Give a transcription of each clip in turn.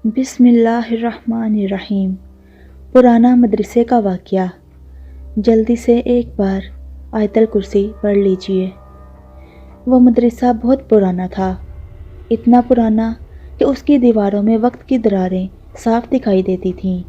بسم اللہ الرحمن الرحیم۔ پرانا مدرسے کا واقعہ۔ جلدی سے ایک بار آیت الکرسی پڑھ لیجئے۔ وہ مدرسہ بہت پرانا تھا، اتنا پرانا کہ اس کی دیواروں میں وقت کی دراریں صاف دکھائی دیتی تھیں،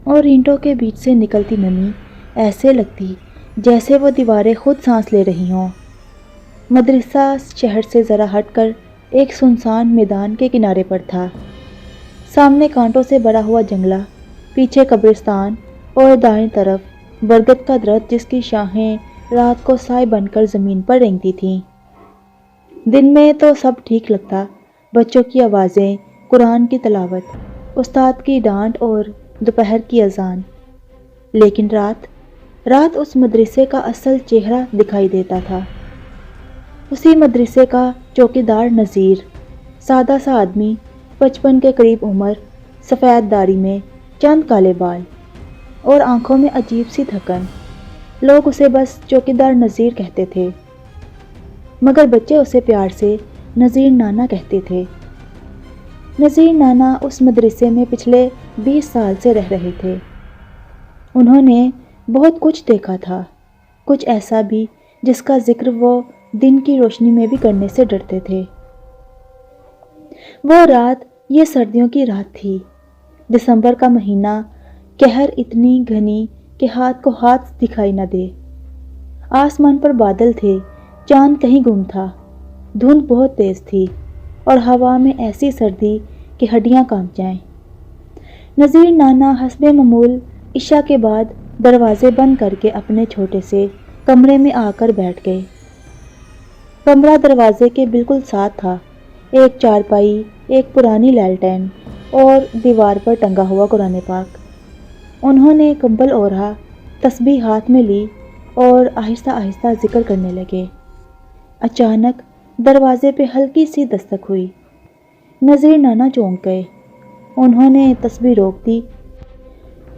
اور اینٹوں کے بیچ سے نکلتی نمی ایسے لگتی جیسے وہ دیواریں خود سانس لے رہی ہوں۔ مدرسہ شہر سے ذرا ہٹ کر ایک سنسان میدان کے کنارے پر تھا۔ سامنے کانٹوں سے بھرا ہوا جنگلہ، پیچھے قبرستان اور دائیں طرف برگد کا درخت جس کی شاخیں رات کو سائے بن کر زمین پر رینگتی تھیں۔ دن میں تو سب ٹھیک لگتا، بچوں کی آوازیں، قرآن کی تلاوت، استاد کی ڈانٹ اور دوپہر کی اذان۔ لیکن رات اس مدرسے کا اصل چہرہ دکھائی دیتا تھا۔ اسی مدرسے کا چوکیدار نذیر، سادہ سا آدمی، 55 کے قریب عمر، سفید داڑھی میں چند کالے بال اور آنکھوں میں عجیب سی تھکن۔ لوگ اسے بس چوکیدار نذیر کہتے تھے، مگر بچے اسے پیار سے نذیر نانا کہتے تھے۔ نذیر نانا اس مدرسے میں پچھلے 20 سال سے رہ رہے تھے۔ انہوں نے بہت کچھ دیکھا تھا، کچھ ایسا بھی جس کا ذکر وہ دن کی روشنی میں بھی کرنے سے ڈرتے تھے۔ وہ رات یہ سردیوں کی رات تھی، دسمبر کا مہینہ، قہر اتنی گھنی کہ ہاتھ کو ہاتھ دکھائی نہ دے۔ آسمان پر بادل تھے، چاند کہیں گم تھا، دھند بہت تیز تھی اور ہوا میں ایسی سردی کہ ہڈیاں کانپ جائیں۔ نذیر نانا حسب معمول عشاء کے بعد دروازے بند کر کے اپنے چھوٹے سے کمرے میں آ کر بیٹھ گئے۔ کمرہ دروازے کے بالکل ساتھ تھا، ایک چارپائی، ایک پرانی لالٹین اور دیوار پر ٹنگا ہوا قرآن پاک۔ انہوں نے کمبل اوڑھا، تسبیح ہاتھ میں لی اور آہستہ آہستہ ذکر کرنے لگے۔ اچانک دروازے پہ ہلکی سی دستک ہوئی۔ نذیر نانا چونک گئے۔ انہوں نے تسبیح روک دی۔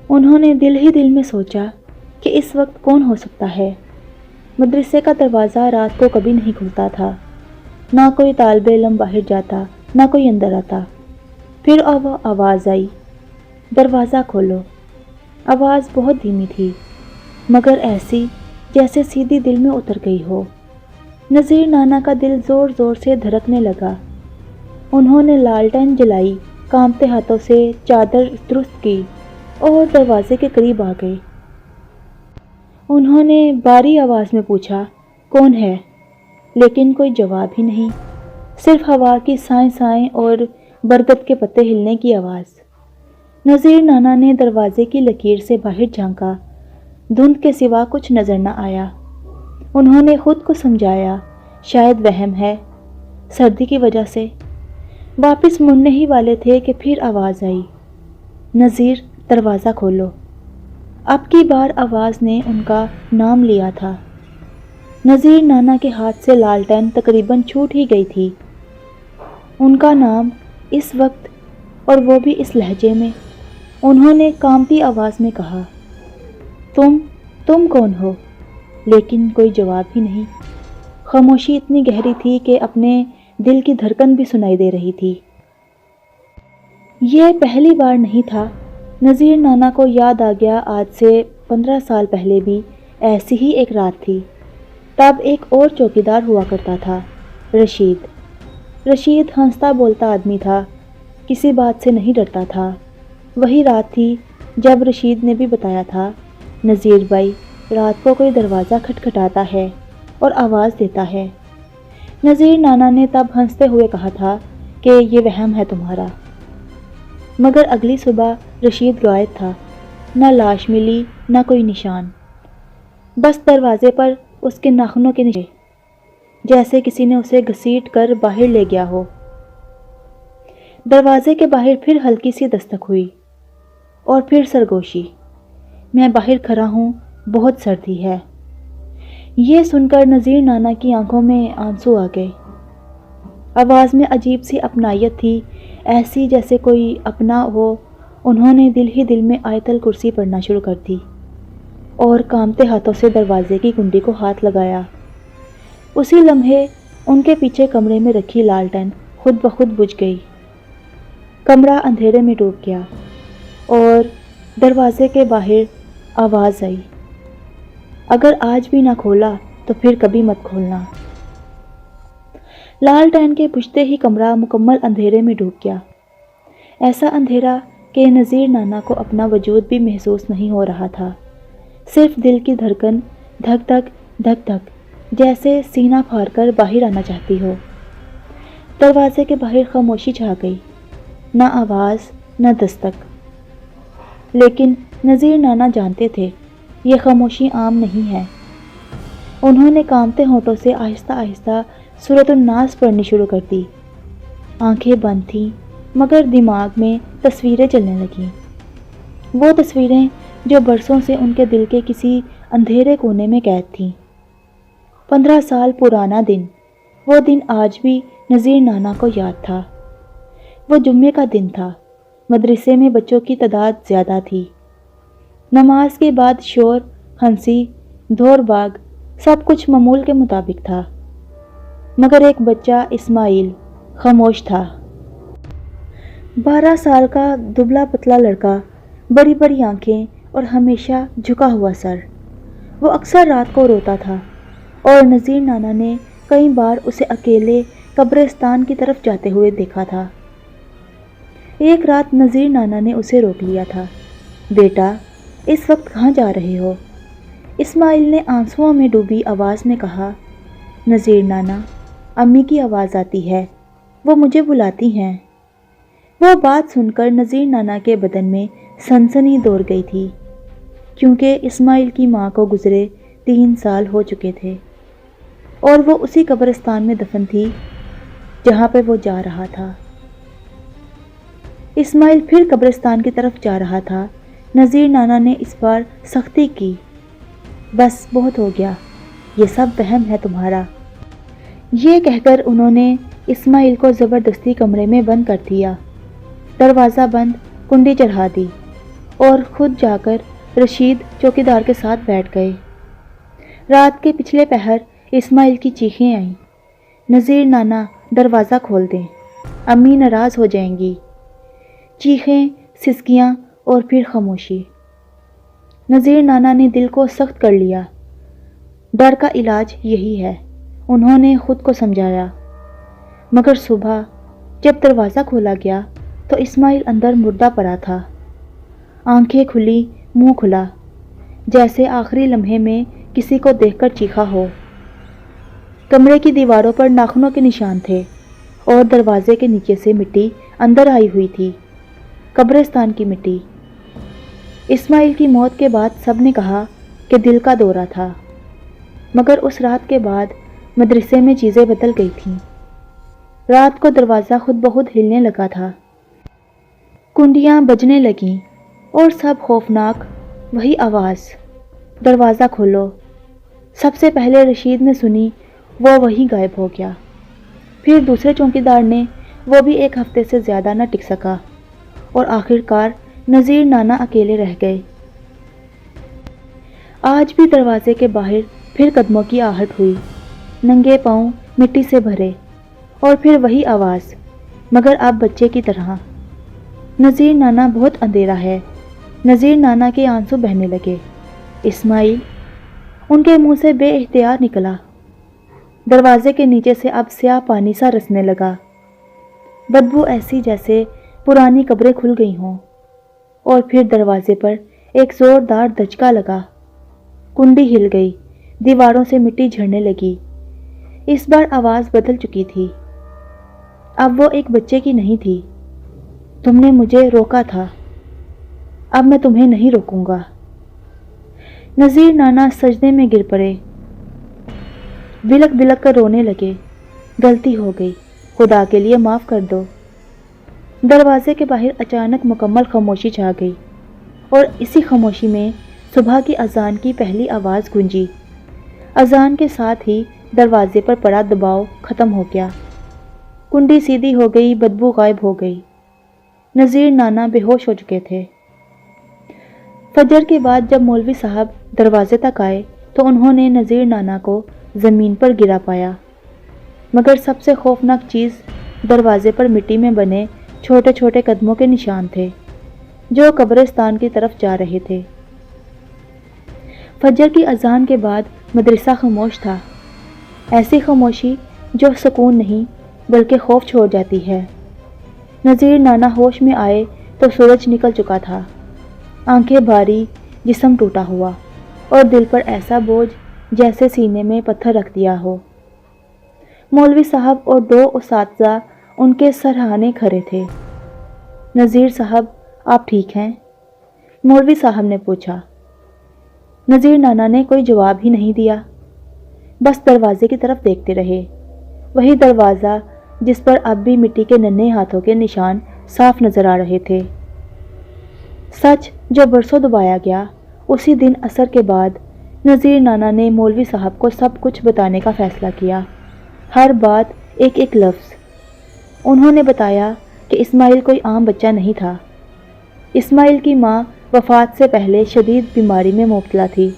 انہوں نے دل ہی دل میں سوچا کہ اس وقت کون ہو سکتا ہے۔ مدرسے کا دروازہ رات کو کبھی نہیں کھلتا تھا، نہ کوئی طالب علم باہر جاتا، نہ کوئی اندر آتا۔ پھر اب آواز آئی، دروازہ کھولو۔ آواز بہت دھیمی تھی، مگر ایسی جیسے سیدھی دل میں اتر گئی ہو۔ نذیر نانا کا دل زور زور سے دھڑکنے لگا۔ انہوں نے لالٹین جلائی، کانپتے ہاتھوں سے چادر درست کی اور دروازے کے قریب آ گئے۔ انہوں نے بھاری آواز میں پوچھا، کون ہے؟ لیکن کوئی جواب ہی نہیں، صرف ہوا کی سائیں سائیں اور برگد کے پتے ہلنے کی آواز۔ نذیر نانا نے دروازے کی لکیر سے باہر جھانکا، دھند کے سوا کچھ نظر نہ آیا۔ انہوں نے خود کو سمجھایا، شاید وہم ہے، سردی کی وجہ سے۔ واپس مڑنے ہی والے تھے کہ پھر آواز آئی، نذیر دروازہ کھولو۔ اب کی بار آواز نے ان کا نام لیا تھا۔ نذیر نانا کے ہاتھ سے لالٹین تقریباً چھوٹ ہی گئی تھی۔ ان کا نام اس وقت، اور وہ بھی اس لہجے میں۔ انہوں نے کانپتی آواز میں کہا، تم کون ہو؟ لیکن کوئی جواب ہی نہیں۔ خاموشی اتنی گہری تھی کہ اپنے دل کی دھڑکن بھی سنائی دے رہی تھی۔ یہ پہلی بار نہیں تھا۔ نذیر نانا کو یاد آ گیا آج سے 15 سال پہلے بھی ایسی ہی ایک رات تھی۔ تب ایک اور چوکیدار ہوا کرتا تھا، رشید ہنستا بولتا آدمی تھا، کسی بات سے نہیں ڈرتا تھا۔ وہی رات تھی جب رشید نے بھی بتایا تھا، نذیر بھائی، رات کو کوئی دروازہ کھٹکھٹاتا ہے اور آواز دیتا ہے۔ نذیر نانا نے تب ہنستے ہوئے کہا تھا کہ یہ وہم ہے تمہارا۔ مگر اگلی صبح رشید غائب تھا، نہ لاش ملی نہ کوئی نشان، بس دروازے پر اس کے ناخنوں کے نشان، جیسے کسی نے اسے گھسیٹ کر باہر لے گیا ہو۔ دروازے کے باہر پھر ہلکی سی دستک ہوئی اور پھر سرگوشی، میں باہر کھڑا ہوں، بہت سردی ہے۔ یہ سن کر نذیر نانا کی آنکھوں میں آنسو آ گئے۔ آواز میں عجیب سی اپنائیت تھی، ایسی جیسے کوئی اپنا ہو۔ انہوں نے دل ہی دل میں آیت الکرسی پڑھنا شروع کر دی اور کانپتے ہاتھوں سے دروازے کی کنڈی کو ہاتھ لگایا۔ اسی لمحے ان کے پیچھے کمرے میں رکھی لالٹین خود بخود بجھ گئی۔ کمرہ اندھیرے میں ڈوب گیا اور دروازے کے باہر آواز آئی، اگر آج بھی نہ کھولا تو پھر کبھی مت کھولنا۔ لالٹین کے بجھتے ہی کمرہ مکمل اندھیرے میں ڈوب گیا، ایسا اندھیرا کہ نذیر نانا کو اپنا وجود بھی محسوس نہیں ہو رہا تھا، صرف دل کی دھڑکن دھک دھک دھک دھک جیسے سینہ پھاڑ کر باہر آنا چاہتی ہو۔ دروازے کے باہر خاموشی چھا گئی، نہ آواز نہ دستک، لیکن نذیر نانا جانتے تھے یہ خاموشی عام نہیں ہے۔ انہوں نے کانپتے ہونٹوں سے آہستہ آہستہ سورۃ الناس پڑھنی شروع کر دی۔ آنکھیں بند تھیں مگر دماغ میں تصویریں چلنے لگیں، وہ تصویریں جو برسوں سے ان کے دل کے کسی اندھیرے کونے میں قید تھیں۔ 15 سال پرانا دن، وہ دن آج بھی نذیر نانا کو یاد تھا۔ وہ جمعے کا دن تھا، مدرسے میں بچوں کی تعداد زیادہ تھی، نماز کے بعد شور، ہنسی، دور بھاگ، سب کچھ معمول کے مطابق تھا، مگر ایک بچہ اسماعیل خاموش تھا۔ 12 سال کا دبلا پتلا لڑکا، بڑی بڑی آنکھیں اور ہمیشہ جھکا ہوا سر۔ وہ اکثر رات کو روتا تھا اور نذیر نانا نے کئی بار اسے اکیلے قبرستان کی طرف جاتے ہوئے دیکھا تھا۔ ایک رات نذیر نانا نے اسے روک لیا تھا، بیٹا اس وقت کہاں جا رہے ہو؟ اسماعیل نے آنسوؤں میں ڈوبی آواز میں کہا، نذیر نانا، امی کی آواز آتی ہے، وہ مجھے بلاتی ہیں۔ وہ بات سن کر نذیر نانا کے بدن میں سنسنی دوڑ گئی تھی، کیونکہ اسماعیل کی ماں کو گزرے 3 سال ہو چکے تھے اور وہ اسی قبرستان میں دفن تھی جہاں پہ وہ جا رہا تھا۔ اسماعیل پھر قبرستان کی طرف جا رہا تھا۔ نذیر نانا نے اس بار سختی کی، بس بہت ہو گیا، یہ سب وہم ہے تمہارا۔ یہ کہہ کر انہوں نے اسماعیل کو زبردستی کمرے میں بند کر دیا، دروازہ بند، کنڈی چڑھا دی اور خود جا کر رشید چوکیدار کے ساتھ بیٹھ گئے۔ رات کے پچھلے پہر اسماعیل کی چیخیں آئیں، نذیر نانا دروازہ کھول دیں، امی ناراض ہو جائیں گی۔ چیخیں، سسکیاں اور پھر خاموشی۔ نذیر نانا نے دل کو سخت کر لیا، ڈر کا علاج یہی ہے، انہوں نے خود کو سمجھایا۔ مگر صبح جب دروازہ کھولا گیا تو اسماعیل اندر مردہ پڑا تھا، آنکھیں کھلی، منہ کھلا، جیسے آخری لمحے میں کسی کو دیکھ کر چیخا ہو۔ کمرے کی دیواروں پر ناخنوں کے نشان تھے اور دروازے کے نیچے سے مٹی اندر آئی ہوئی تھی، قبرستان کی مٹی۔ اسماعیل کی موت کے بعد سب نے کہا کہ دل کا دورہ تھا، مگر اس رات کے بعد مدرسے میں چیزیں بدل گئی تھیں۔ رات کو دروازہ خود بخود ہلنے لگا تھا، کنڈیاں بجنے لگیں اور سب خوفناک وہی آواز، دروازہ کھولو۔ سب سے پہلے رشید نے سنی، وہ وہی غائب ہو گیا۔ پھر دوسرے چوکیدار نے، وہ بھی 1 ہفتے سے زیادہ نہ ٹک سکا اور آخرکار نذیر نانا اکیلے رہ گئے۔ آج بھی دروازے کے باہر پھر قدموں کی آہٹ ہوئی، ننگے پاؤں مٹی سے بھرے، اور پھر وہی آواز، مگر اب بچے کی طرح، نذیر نانا بہت اندھیرا ہے۔ نذیر نانا کے آنسو بہنے لگے۔ اسماعیل، ان کے منہ سے بے اختیار نکلا۔ دروازے کے نیچے سے اب سیاہ پانی سا رسنے لگا، بدبو ایسی جیسے پرانی قبریں کھل گئی ہوں۔ اور پھر دروازے پر ایک زوردار دھچکا لگا، کنڈی ہل گئی، دیواروں سے مٹی جھڑنے لگی۔ اس بار آواز بدل چکی تھی، اب وہ ایک بچے کی نہیں تھی۔ تم نے مجھے روکا تھا، اب میں تمہیں نہیں روکوں گا۔ نذیر نانا سجدے میں گر پڑے، بلک بلک کر رونے لگے، غلطی ہو گئی، خدا کے لیے معاف کر دو۔ دروازے کے باہر اچانک مکمل خاموشی چھا گئی اور اسی خاموشی میں صبح کی اذان کی پہلی آواز گونجی۔ اذان کے ساتھ ہی دروازے پر پڑا دباؤ ختم ہو گیا، کنڈی سیدھی ہو گئی، بدبو غائب ہو گئی۔ نذیر نانا بے ہوش ہو چکے تھے۔ فجر کے بعد جب مولوی صاحب دروازے تک آئے تو انہوں نے نذیر نانا کو زمین پر گرا پایا، مگر سب سے خوفناک چیز دروازے پر مٹی میں بنے چھوٹے چھوٹے قدموں کے نشان تھے جو قبرستان کی طرف جا رہے تھے۔ فجر کی اذان کے بعد مدرسہ خاموش تھا، ایسی خاموشی جو سکون نہیں بلکہ خوف چھوڑ جاتی ہے۔ نذیر نانا ہوش میں آئے تو سورج نکل چکا تھا، آنکھیں بھاری، جسم ٹوٹا ہوا اور دل پر ایسا بوجھ جیسے سینے میں پتھر رکھ دیا ہو۔ مولوی صاحب اور 2 اساتذہ ان کے سرہانے کھڑے تھے۔ نذیر صاحب، آپ ٹھیک ہیں؟ مولوی صاحب نے پوچھا۔ نذیر نانا نے کوئی جواب ہی نہیں دیا، بس دروازے کی طرف دیکھتے رہے، وہی دروازہ جس پر اب بھی مٹی کے ننھے ہاتھوں کے نشان صاف نظر آ رہے تھے۔ سچ جو برسوں دبایا گیا، اسی دن عصر کے بعد نذیر نانا نے مولوی صاحب کو سب کچھ بتانے کا فیصلہ کیا، ہر بات، ایک ایک لفظ۔ انہوں نے بتایا کہ اسماعیل کوئی عام بچہ نہیں تھا۔ اسماعیل کی ماں وفات سے پہلے شدید بیماری میں مبتلا تھی۔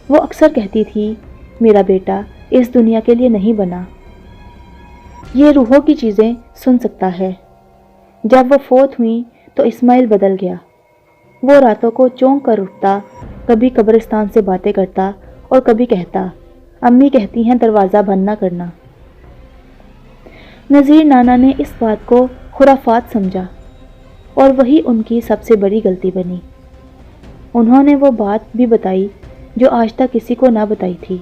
وہ اکثر کہتی تھی، میرا بیٹا اس دنیا کے لیے نہیں بنا، یہ روحوں کی چیزیں سن سکتا ہے۔ جب وہ فوت ہوئیں تو اسماعیل بدل گیا۔ وہ راتوں کو چونک کر اٹھتا، کبھی قبرستان سے باتیں کرتا اور کبھی کہتا، امی کہتی ہیں دروازہ بند نہ کرنا۔ نذیر نانا نے اس بات کو خرافات سمجھا اور وہی ان کی سب سے بڑی غلطی بنی۔ انہوں نے وہ بات بھی بتائی جو آج تک کسی کو نہ بتائی تھی۔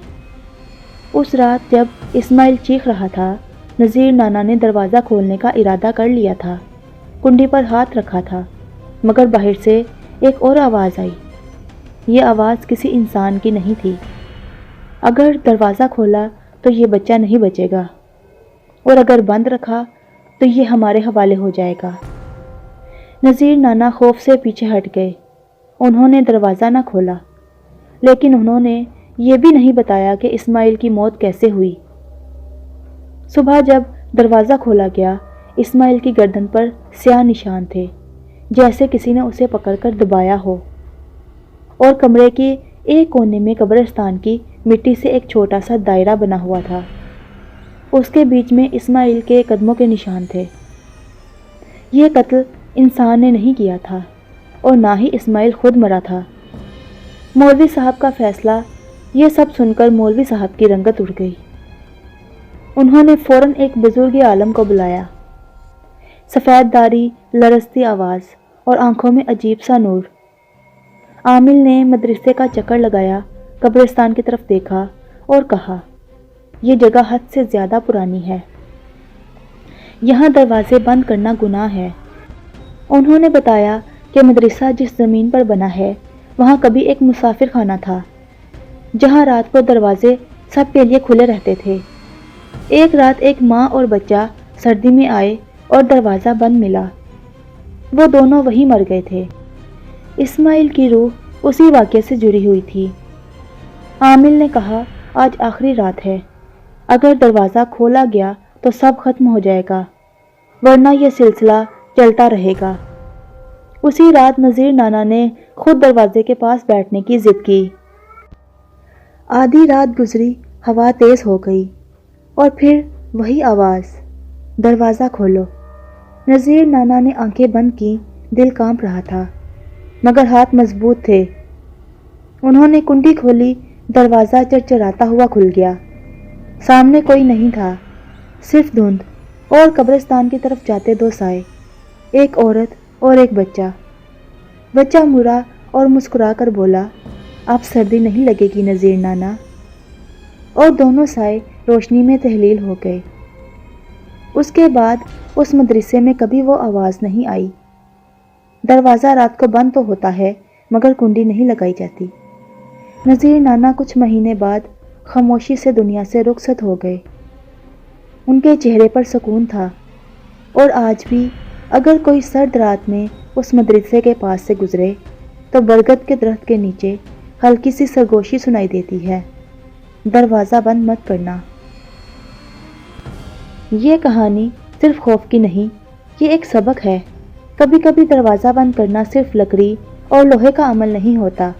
اس رات جب اسماعیل چیخ رہا تھا، نذیر نانا نے دروازہ کھولنے کا ارادہ کر لیا تھا، کنڈی پر ہاتھ رکھا تھا، مگر باہر سے ایک اور آواز آئی۔ یہ آواز کسی انسان کی نہیں تھی۔ اگر دروازہ کھولا تو یہ بچہ نہیں بچے گا، اور اگر بند رکھا تو یہ ہمارے حوالے ہو جائے گا۔ نذیر نانا خوف سے پیچھے ہٹ گئے۔ انہوں نے دروازہ نہ کھولا، لیکن انہوں نے یہ بھی نہیں بتایا کہ اسماعیل کی موت کیسے ہوئی۔ صبح جب دروازہ کھولا گیا، اسماعیل کی گردن پر سیاہ نشان تھے، جیسے کسی نے اسے پکڑ کر دبایا ہو، اور کمرے کے ایک کونے میں قبرستان کی مٹی سے ایک چھوٹا سا دائرہ بنا ہوا تھا۔ اس کے بیچ میں اسماعیل کے قدموں کے نشان تھے۔ یہ قتل انسان نے نہیں کیا تھا اور نہ ہی اسماعیل خود مرا تھا۔ مولوی صاحب کا فیصلہ، یہ سب سن کر مولوی صاحب کی رنگت اڑ گئی۔ انہوں نے فوراً ایک بزرگ عالم کو بلایا۔ سفید داڑھی، لرزتی آواز اور آنکھوں میں عجیب سا نور۔ عامل نے مدرسے کا چکر لگایا، قبرستان کی طرف دیکھا اور کہا، یہ جگہ حد سے زیادہ پرانی ہے، یہاں دروازے بند کرنا گناہ ہے۔ انہوں نے بتایا کہ مدرسہ جس زمین پر بنا ہے وہاں کبھی ایک مسافر خانہ تھا، جہاں رات کو دروازے سب کے لیے کھلے رہتے تھے۔ ایک رات ایک ماں اور بچہ سردی میں آئے اور دروازہ بند ملا، وہ دونوں وہیں مر گئے تھے۔ اسماعیل کی روح اسی واقعے سے جڑی ہوئی تھی۔ عامل نے کہا، آج آخری رات ہے، اگر دروازہ کھولا گیا تو سب ختم ہو جائے گا، ورنہ یہ سلسلہ چلتا رہے گا۔ اسی رات نذیر نانا نے خود دروازے کے پاس بیٹھنے کی ضد کی۔ آدھی رات گزری، ہوا تیز ہو گئی، اور پھر وہی آواز، دروازہ کھولو۔ نذیر نانا نے آنکھیں بند کی، دل کانپ رہا تھا، مگر ہاتھ مضبوط تھے۔ انہوں نے کنڈی کھولی، دروازہ چرچراتا ہوا کھل گیا۔ سامنے کوئی نہیں تھا، صرف دھند اور قبرستان کی طرف جاتے 2 سائے، ایک عورت اور ایک بچہ۔ بچہ مرا اور مسکرا کر بولا، اب سردی نہیں لگے گی نذیر نانا، اور دونوں سائے روشنی میں تحلیل ہو گئے۔ اس کے بعد اس مدرسے میں کبھی وہ آواز نہیں آئی۔ دروازہ رات کو بند تو ہوتا ہے مگر کنڈی نہیں لگائی جاتی۔ نذیر نانا کچھ مہینے بعد خاموشی سے دنیا سے رخصت ہو گئے۔ ان کے چہرے پر سکون تھا، اور آج بھی اگر کوئی سرد رات میں اس مدرسے کے پاس سے گزرے تو برگد کے درخت کے نیچے ہلکی سی سرگوشی سنائی دیتی ہے، دروازہ بند مت کرنا۔ یہ کہانی صرف خوف کی نہیں، یہ ایک سبق ہے۔ کبھی کبھی دروازہ بند کرنا صرف لکڑی اور لوہے کا عمل نہیں ہوتا،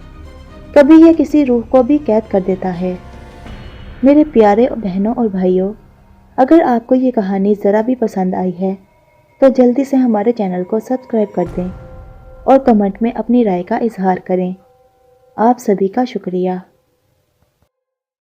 کبھی یہ کسی روح کو بھی قید کر دیتا ہے۔ میرے پیارے بہنوں اور بھائیوں، اگر آپ کو یہ کہانی ذرا بھی پسند آئی ہے تو جلدی سے ہمارے چینل کو سبسکرائب کر دیں اور کمنٹ میں اپنی رائے کا اظہار کریں۔ آپ سبھی کا شکریہ۔